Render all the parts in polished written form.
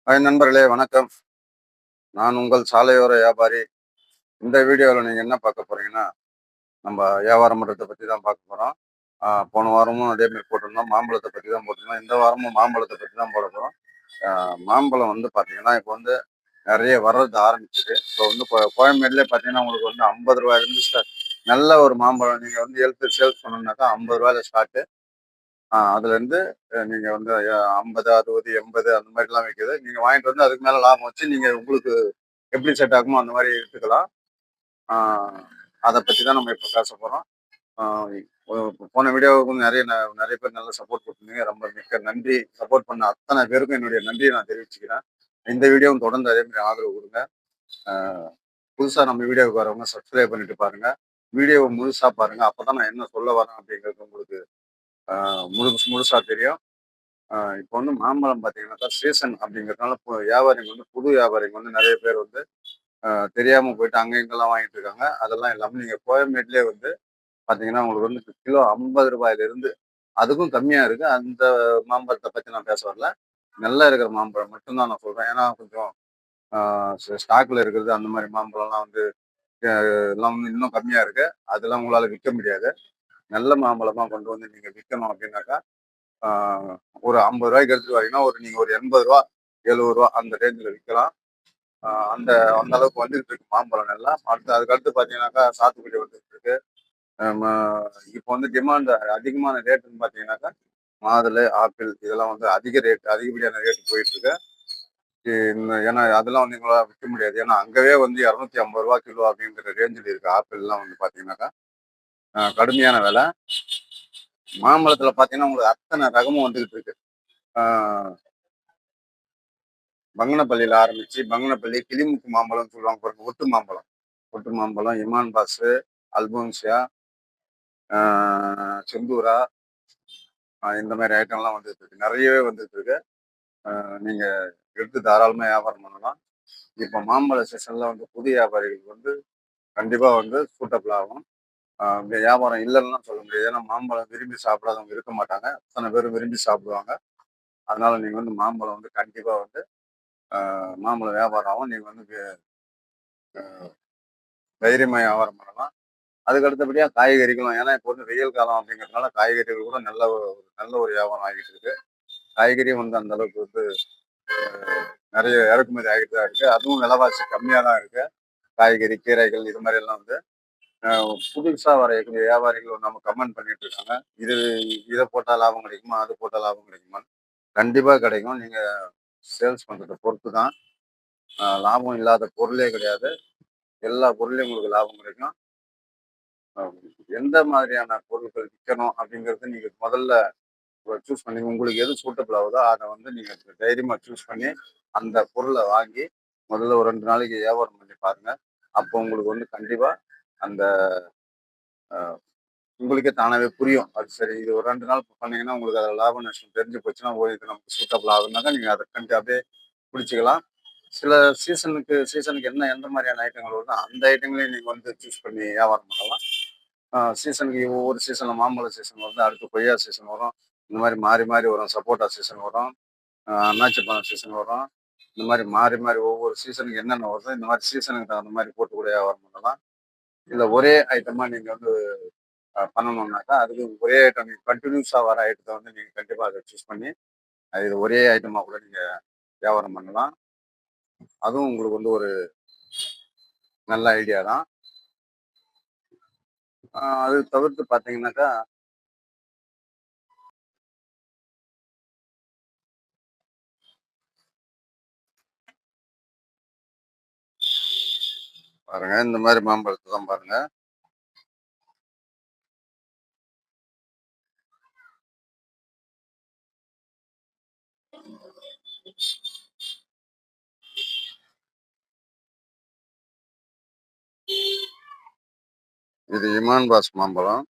Hi நண்பர்களே, வணக்கம். நான் உங்கள் சாலையோர வியாபாரி. இந்த வீடியோவில் நீங்கள் என்ன பார்க்க போறீங்கன்னா, நம்ம வியாபாரம் பண்ணுறத பற்றி தான் பார்க்க போகிறோம். போன வாரமும் அதே மாதிரி போட்டிருந்தோம். மாம்பழத்தை பற்றி தான் போட்டிருந்தோம். இந்த வாரமும் மாம்பழத்தை பற்றி தான் போட போகிறோம். மாம்பழம் வந்து பார்த்தீங்கன்னா, இப்போ வந்து நிறைய வர்றது ஆரம்பிச்சிது. இப்போ வந்து கோயம்பேடுலேயே பார்த்தீங்கன்னா, உங்களுக்கு வந்து ரூ. 50 நல்ல ஒரு மாம்பழம் நீங்கள் வந்து எடுத்து சேல்ஸ் பண்ணணும்னாக்கா ரூ. 50 ஸ்டார்ட்டு. அதுலேருந்து நீங்கள் வந்து 50, 60, 80 அந்த மாதிரிலாம் விற்கிது. நீங்கள் வாங்கிட்டு வந்து அதுக்கு மேலே லாபம் வச்சு நீங்கள் உங்களுக்கு எப்படி செட் ஆகுமோ அந்த மாதிரி எடுத்துக்கலாம். அதை பற்றி தான் நம்ம இப்போ பேச போகிறோம். போன வீடியோவுக்கு நிறைய பேர் நல்லா சப்போர்ட் கொடுத்துருந்தீங்க. ரொம்ப மிக்க நன்றி. சப்போர்ட் பண்ண அத்தனை பேருக்கும் என்னுடைய நன்றியை நான் தெரிவிச்சுக்கிறேன். இந்த வீடியோவும் தொடர்ந்து அதே மாதிரி ஆதரவு கொடுங்க. புதுசாக நம்ம வீடியோவுக்கு வரவங்க சப்ஸ்கிரைப் பண்ணிட்டு பாருங்க. வீடியோவை முழுசாக பாருங்க. அப்பதான் நான் என்ன சொல்ல வரேன் அப்படிங்கிறது உங்களுக்கு முழுசா தெரியும். இப்போ வந்து மாம்பழம் பார்த்தீங்கன்னாக்கா சீசன் அப்படிங்கிறதுனால வியாபாரிங்க வந்து புது வியாபாரிங்க வந்து நிறைய பேர் வந்து தெரியாம போயிட்டு அங்க இங்கெல்லாம் வாங்கிட்டு இருக்காங்க. அதெல்லாம் இல்லாம நீங்க கோயம்பேட்லயே வந்து பார்த்தீங்கன்னா, உங்களுக்கு வந்து கிலோ ரூ. 50 அதுக்கும் கம்மியா இருக்கு. அந்த மாம்பழத்த பத்தி நான் பேச வரல. நல்லா இருக்கிற மாம்பழம் மட்டும் தான் நான் சொல்றேன். ஏன்னா கொஞ்சம் ஆ ஸ்டாக்ல இருக்கிறது அந்த மாரி மாம்பழம்லாம் வந்து அ எல்லாம் வந்து இன்னும் கம்மியா இருக்கு. அதெல்லாம் உங்களால விக்க முடியாது. நல்ல மாம்பழமா கொண்டு வந்து நீங்க விக்கணும் அப்படின்னாக்கா, ஆ ஒரு ரூ. 50 எடுத்துட்டு வரீங்கன்னா, நீங்க ஒரு ரூ. 80 ரூ. 70 அந்த ரேஞ்சில விக்கலாம். அந்த அந்த அளவுக்கு வந்துகிட்டு இருக்கு மாம்பழம் எல்லாம். அதுக்கடுத்து பார்த்தீங்கன்னாக்கா, சாத்துக்குடி வந்துட்டு இருக்கு. ம இப்போ வந்து டிமாண்ட் அதிகமான ரேட்டுன்னு பார்த்தீங்கன்னாக்கா, மாதுளை, ஆப்பிள் இதெல்லாம் வந்து அதிகப்படியான ரேட் போயிட்டு இருக்கு. ஏன்னா அதெல்லாம் வந்து எங்களால விக்க முடியாது. ஏன்னா அங்கவே வந்து ரூ. 250 கிலோ அப்படிங்கிற ரேஞ்சில் இருக்கு. ஆப்பிள்லாம் வந்து பார்த்தீங்கன்னாக்கா, கடுமையான விலை. மாம்பழத்துல பார்த்தீங்கன்னா, உங்களுக்கு அத்தனை ரகமும் வந்துகிட்டு இருக்கு. ஆ பங்கனப்பள்ளியில ஆரம்பிச்சு, பங்கனப்பள்ளி, கிளிமுக்கு மாம்பழம்னு சொல்லுவாங்க பாருங்க. ஒட்டு மாம்பழம், இமான் பாஸு, அல்போன்சியா, செந்தூரா, இந்த மாதிரி ஐட்டம்லாம் வந்துட்டு இருக்கு. நிறையவே வந்துட்டு இருக்கு. நீங்க எடுத்து தாராளமா வியாபாரம் பண்ணலாம். இப்போ மாம்பழ சீசன்ல வந்து புதிய வியாபாரிகளுக்கு வந்து கண்டிப்பா வந்து சூட்டபிள் ஆகும். இங்க வியாபாரம் இல்லைன்னு சொல்ல முடியாது. ஏன்னா மாம்பழம் விரும்பி சாப்பிடாதவங்க இருக்க மாட்டாங்க. அத்தனை பேரும் விரும்பி சாப்பிடுவாங்க. அதனால நீங்க வந்து மாம்பழம் வந்து கண்டிப்பா வந்து மாம்பழம் வியாபாரம் ஆகும். நீங்க வந்து தைரியமா வியாபாரம் பண்ணலாம். அதுக்கு அடுத்தபடியா காய்கறிகளும். ஏன்னா இப்போ வந்து வெயில் காலம் அப்படிங்கிறதுனால காய்கறிகள் கூட நல்ல ஒரு வியாபாரம் ஆகிட்டு இருக்கு. காய்கறியும் வந்து அந்த அளவுக்கு வந்து நிறைய இறக்குமதி ஆகிட்டு தான் இருக்கு. அதுவும் விலைவாசி கம்மியா தான் இருக்கு. காய்கறி, கீரைகள் இது மாதிரி எல்லாம் வந்து புதுசா வரக்கூடிய வியாபாரிகள் வந்து நம்ம கமெண்ட் பண்ணிட்டு இருக்காங்க. இது இதை போட்டா லாபம் கிடைக்குமா, அது போட்டா லாபம் கிடைக்குமான்னு. கண்டிப்பா கிடைக்கும். நீங்க சேல்ஸ் பண்றதை பொறுத்து தான். லாபம் இல்லாத பொருளே கிடையாது. எல்லா பொருளையும் உங்களுக்கு லாபம் கிடைக்கும். அஹ் எந்த மாதிரியான பொருட்கள் விற்கணும் அப்படிங்கறது நீங்க முதல்ல சூஸ் பண்ணி உங்களுக்கு எது சூட்டபிள் ஆகுதோ அதை வந்து நீங்க தைரியமா சூஸ் பண்ணி அந்த பொருளை வாங்கி முதல்ல ஒரு 2 நாளைக்கு வியாபாரம் பண்ணி பாருங்க. அப்போ உங்களுக்கு வந்து கண்டிப்பா அந்த உங்களுக்கே தானாவே புரியும். அது சரி, இது ஒரு 2 நாள் பண்ணீங்கன்னா உங்களுக்கு அதில் லாபம் நஷ்டம் தெரிஞ்சு போச்சுன்னா, இது நமக்கு சூட்டபிள் ஆகுதுனாக்கா நீங்க அதை கண்டு அப்படியே பிடிச்சிக்கலாம். சில சீசனுக்கு எந்த மாதிரியான ஐட்டங்கள் வருதோ அந்த ஐட்டங்களையும் நீங்க வந்து சூஸ் பண்ணி வியாபாரம் பண்ணலாம். சீசனுக்கு ஒவ்வொரு சீசன்ல மாம்பழ சீசன் வருது, அடுத்து கொய்யா சீசன் வரும். இந்த மாதிரி மாறி மாறி வரும். சப்போட்டா சீசன் வரும். அன்னாச்சி பழம் சீசன் வரும். இந்த மாதிரி மாறி மாறி ஒவ்வொரு சீசனுக்கு என்னென்ன வருதோ இந்த மாதிரி சீசனுக்கு தகுந்த மாதிரி போட்டு கூட வியாபாரம் பண்ணலாம். இல்ல ஒரே ஐட்டமா நீங்க வந்து பண்ணணும்னாக்கா அதுக்கு ஒரே ஐட்டம் நீங்க கண்டினியூஸா வர ஐட்டத்தை வந்து நீங்க கண்டிப்பா அதை சூஸ் பண்ணி இது ஒரே ஐட்டமா கூட நீங்க வியாபாரம் பண்ணலாம். அதுவும் உங்களுக்கு வந்து ஒரு நல்ல ஐடியா தான். அது தவிர்த்து பார்த்தீங்கன்னாக்கா, பாருங்க இந்த மாதிரி மாம்பழத்தை தான் பாருங்க. இது இமான் பாஸ் மாம்பழம்.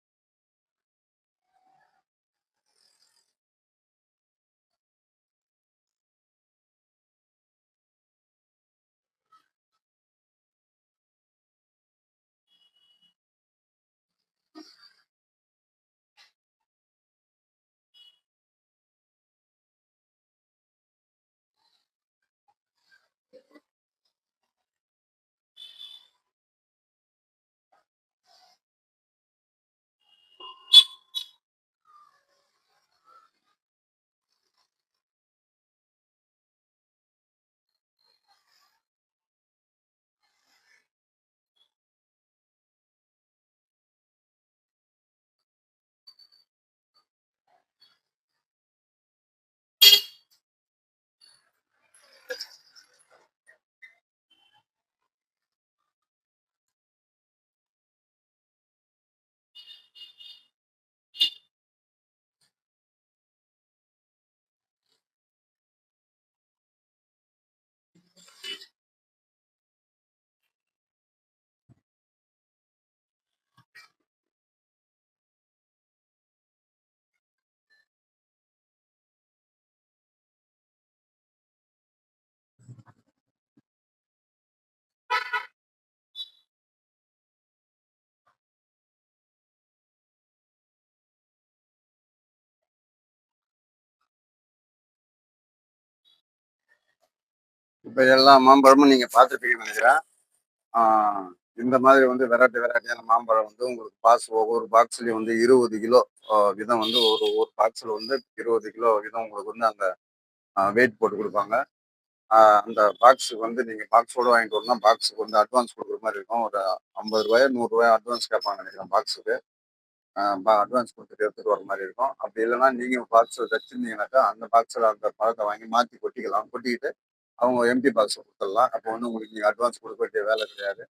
இப்ப எல்லா மாம்பழமும் நீங்க பார்த்துருப்பீங்கன்னு நினைக்கிறேன். ஆ இந்த மாதிரி வந்து வெரைட்டியான மாம்பழம் வந்து உங்களுக்கு ஒவ்வொரு பாக்ஸ்லயும் வந்து 20 கிலோ வீதம் வந்து ஒரு ஒரு பாக்ஸ்ல வந்து 20 கிலோ வீதம் உங்களுக்கு வந்து அந்த வெயிட் போட்டு குடுப்பாங்க. ஆ அந்த பாக்ஸுக்கு வந்து நீங்க பாக்ஸோட வாங்கிட்டு வரணும்னா, பாக்ஸுக்கு வந்து அட்வான்ஸ் குடுக்குற மாரி இருக்கும். ஒரு ரூ. 50 ரூ. 100 அட்வான்ஸ் கேட்பாங்கன்னு நினைக்கிறேன் பாக்ஸுக்கு. அட்வான்ஸ் குடுத்துட்டு எடுத்துட்டு வர மாரி இருக்கும். அப்படி இல்லன்னா, நீங்க பாக்ஸ் வச்சிருந்தீங்கன்னாக்கா, அந்த பாக்ஸ்ல அந்த பழத்த வாங்கி மாத்தி கொட்டிக்கலாம். கொட்டிக்கிட்டு அவங்க எம்ப்டி பாக்ஸ்ல குடுத்துடலாம். அப்போ வந்து உங்களுக்கு நீங்க அட்வான்ஸ் குடுக்க வேண்டிய வேலை கிடையாது.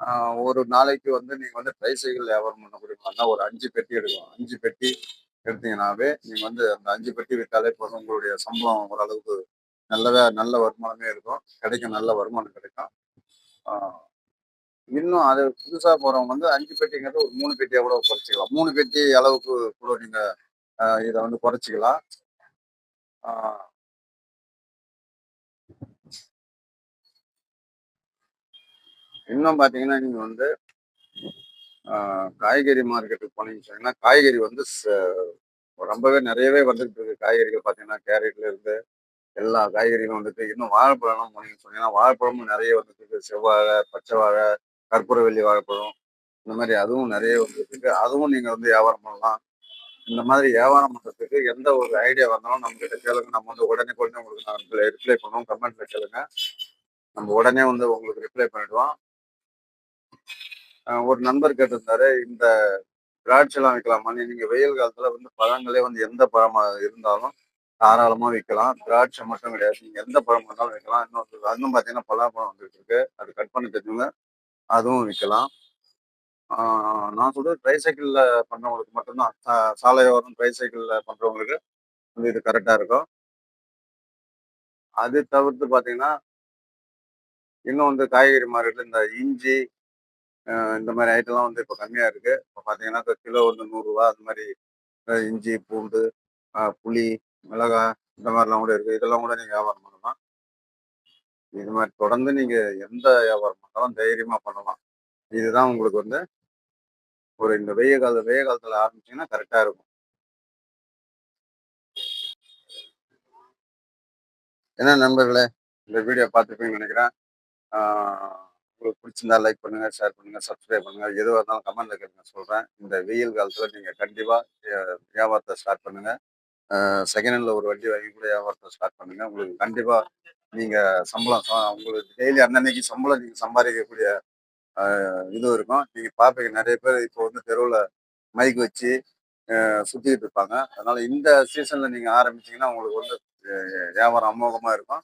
ஆ ஒரு நாளைக்கு வந்து நீங்க வந்து ட்ரை சைக்கிள் வியாபாரம் பண்ணக்கூடிய மாரினா ஒரு 5 பெட்டி எடுக்கலாம். 5 பெட்டி எடுத்தீங்கன்னாவே, நீங்க வந்து அந்த 5 பெட்டி வித்தாலே போதும். உங்களுடைய சம்பளம் ஓரளவுக்கு நல்ல வருமானமே இருக்கும். கிடைக்கும். நல்ல வருமானம் கிடைக்கும். ஆ இன்னும் அது புதுசா போறவங்க வந்து 5 பெட்டிங்கிறது ஒரு 3 பெட்டியா கூட குறைச்சுக்கலாம். 3 பெட்டி அளவுக்கு கூட நீங்க இத வந்து குறைச்சுக்கலாம். ஆ இன்னும் பார்த்தீங்கன்னா, நீங்க வந்து ஆ காய்கறி மார்க்கெட்டுக்கு போனீங்கன்னு சொன்னீங்கன்னா, காய்கறி வந்து ரொம்பவே நெறையவே வந்துட்டு இருக்கு. காய்கறிகள் பார்த்தீங்கன்னா, கேரட்ல இருந்து எல்லா காய்கறிகளும் வந்துட்டு இன்னும் வாழைப்பழம்லாம் போனீங்கன்னு சொன்னீங்கன்னா, வாழைப்பழமும் நெறைய வந்துட்டு இருக்கு. செவ்வாழை, பச்சை வாழை, கற்பூரவள்ளி வாழைப்பழம் இந்த மாரி அதுவும் நெறைய வந்துட்டு இருக்கு. அதுவும் நீங்க வந்து வியாபாரம் பண்ணலாம். இந்த மாதிரி வியாபாரம் பண்றதுக்கு எந்த ஒரு ஐடியா வந்தாலும் நம்மகிட்ட கேளுங்க. நம்ம வந்து உடனே உங்களுக்கு நான் ரிப்ளை பண்ணுவோம். கமெண்ட்ல கேளுங்க. நம்ம உடனே வந்து உங்களுக்கு ரிப்ளை பண்ணிடுவோம். ஒரு நண்பர் கேட்டிருந்தாரு, இந்த திராட்சைலாம் வைக்கலாமான்னு. நீங்க வெயில் காலத்துல வந்து பழங்களே வந்து எந்த பழமா இருந்தாலும் தாராளமா விக்கலாம். திராட்சை மட்டும் கிடையாது. நீங்க எந்த பழம் வேணாலும் வைக்கலாம். இன்னும் பார்த்தீங்கன்னா, பலாப்பழம் வந்துட்டு இருக்கு. அது கட் பண்ண தெரிஞ்சவங்க அதுவும் விக்கலாம். ஆ நான் சொல்றது ட்ரை சைக்கிள்ல பண்றவங்களுக்கு மட்டும் தான். சாலையோரம் ட்ரை சைக்கிள்ல பண்றவங்களுக்கு வந்து இது கரெக்ட்டா இருக்கும். அது தவிர்த்து பார்த்தீங்கன்னா, இன்னும் வந்து காய்கறி மார்க்கெட்ல இந்த இஞ்சி, இந்த மாரி ஐட்டம்லாம் வந்து இப்ப கம்மியா இருக்கு. இப்ப பார்த்தீங்கன்னா, கிலோ வந்து ரூ. 100 அந்த மாரி இஞ்சி, பூண்டு, புளி, மிளகாய் இந்த மாரிலாம் கூட இருக்கு. இதெல்லாம் கூட நீங்க வியாபாரம் பண்ணலாம். இது மாரி தொடர்ந்து நீங்க எந்த வியாபாரம் பண்ணாலும் தைரியமா பண்ணலாம். இதுதான் உங்களுக்கு வந்து ஒரு இந்த வெய்ய காலத்துல ஆரம்பிச்சீங்கன்னா கரெக்ட்டா இருக்கும். என்ன நண்பர்களே, இந்த வீடியோ பார்த்துருப்பீங்கன்னு நெனைக்கிறேன். ஆ உங்களுக்கு பிடிச்சிருந்தா லைக் பண்ணுங்க, ஷேர் பண்ணுங்க, சப்ஸ்கிரைப் பண்ணுங்க. எதுவா இருந்தாலும் கமெண்ட்ல கேளுங்க சொல்றேன். இந்த வெயில் காலத்துல நீங்க கண்டிப்பா வியாபாரத்த ஸ்டார்ட் பண்ணுங்க. செகண்ட் ஹேண்ட்ல ஒரு வண்டி வாங்கி கூட வியாபாரத்த ஸ்டார்ட் பண்ணுங்க. உங்களுக்கு கண்டிப்பா நீங்க சம்பளம் உங்களுக்கு டெய்லி அன்னன்னைக்கு சம்பளம் நீங்க சம்பாதிக்கக்கூடிய அ இது இருக்கும். நீங்க பார்ப்பீங்க நெறைய பேர் இப்போ வந்து தெருவுல மைக் வச்சு சுத்திட்டு இருப்பாங்க. அதனால இந்த சீசன்ல நீங்க ஆரம்பிச்சீங்கன்னா, உங்களுக்கு வந்து வியாபாரம் அமோகமா இருக்கும்.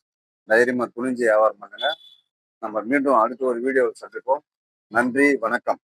தைரியமா துணிஞ்சு வியாபாரம் பண்ணுங்க. நம்ம மீண்டும் அடுத்த ஒரு வீடியோவில் சந்திப்போம். நன்றி, வணக்கம்.